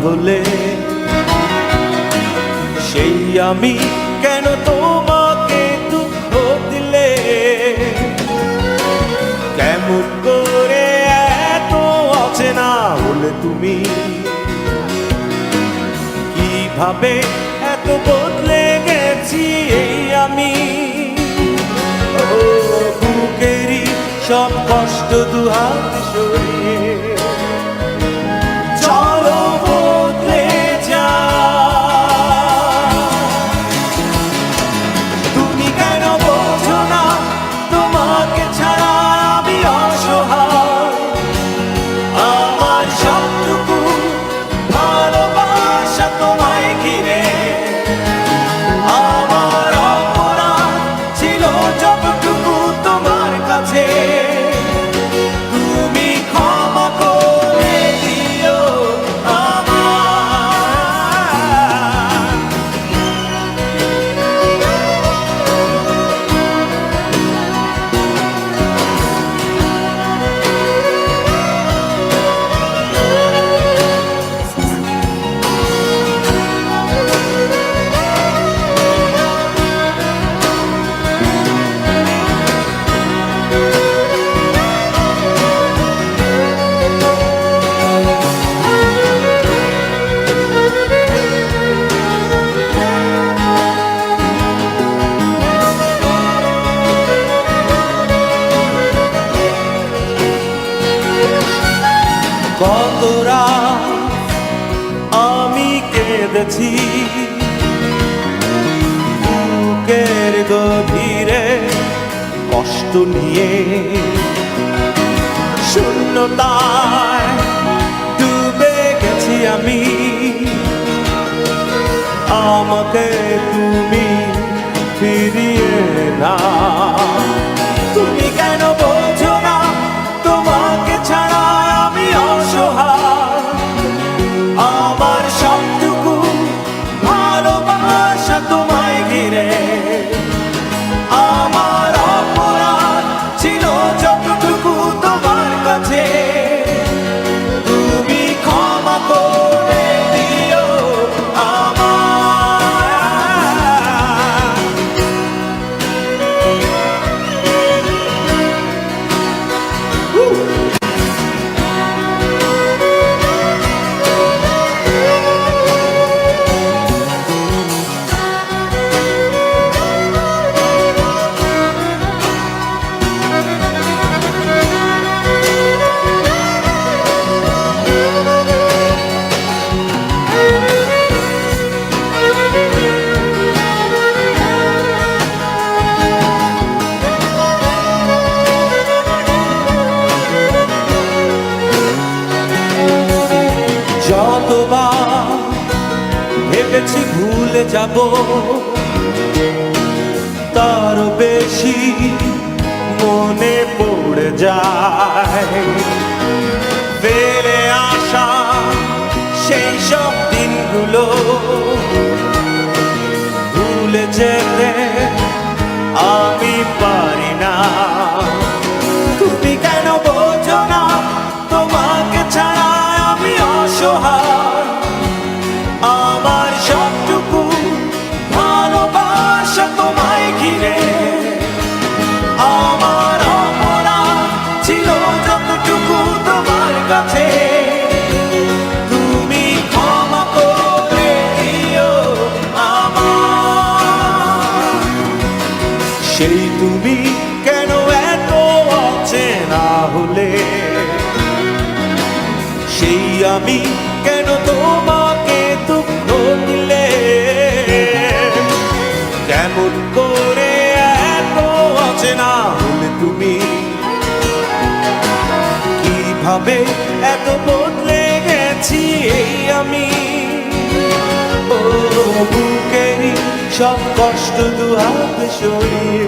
হলে সেই আমি কেন তোমাকে দুঃখ দিলে? কেমন করে এত অচেনা হলে তুমি? কিভাবে এত বদলে গেছি এই আমি? বুকেরই সব কষ্ট দুহাত সরিয়ে চলো বদলে যা। তুমি কেন বোঝো না তোমাকে ছাড়া আমি অসহায়? আমার সবটুকু ভালোবাসা তোমায় ঘিরে, আমার অপরাধ ছিল যতটুকু তোমার কাছে। তুমি ক্ষমা করে দিও আমায়। কত রাত আমি কেঁদেছি বুকের গভীরে কষ্ট নিয়ে, শূন্যতায় ডুবে গেছি আমি। আমাকে তুমি ফিরিয়ে না। তুমি কেন বোঝো না তোমাকে ছাড়া আমি অসহায়? আমার সবটুকু ভালোবাসা তোমায় ঘিরে, আমার অপরাধ ছিল যতটুকু তোমার কাছে। তুমি ক্ষমা করে দিও যতবার ভেবেছি ভুলে যাব, তার বেশি মনে পড়ে যায়। ফেলে আসা সেই সব দিনগুলো ভুলে যেতে আমি পারি না। তুমি কেন বোঝো না তোমাকে ছাড়া আমি অসহায়? আমার সবটুকু ভালোবাসা তোমায় ঘিরে, আমার অপরাধ ছিল যতটুকু তোমার কাছে। তুমি ক্ষমা করে দিও আমায়। সেই তুমি কেন এত অচেনা হলে? সেই আমি কেন তোমাকে দুঃখ দিলে? কেমন করে এত অচেনা হলে তুমি? কিভাবে এত বদলে গেছি এই আমি? ও বুকেরই সব কষ্ট দুহাত সরিয়ে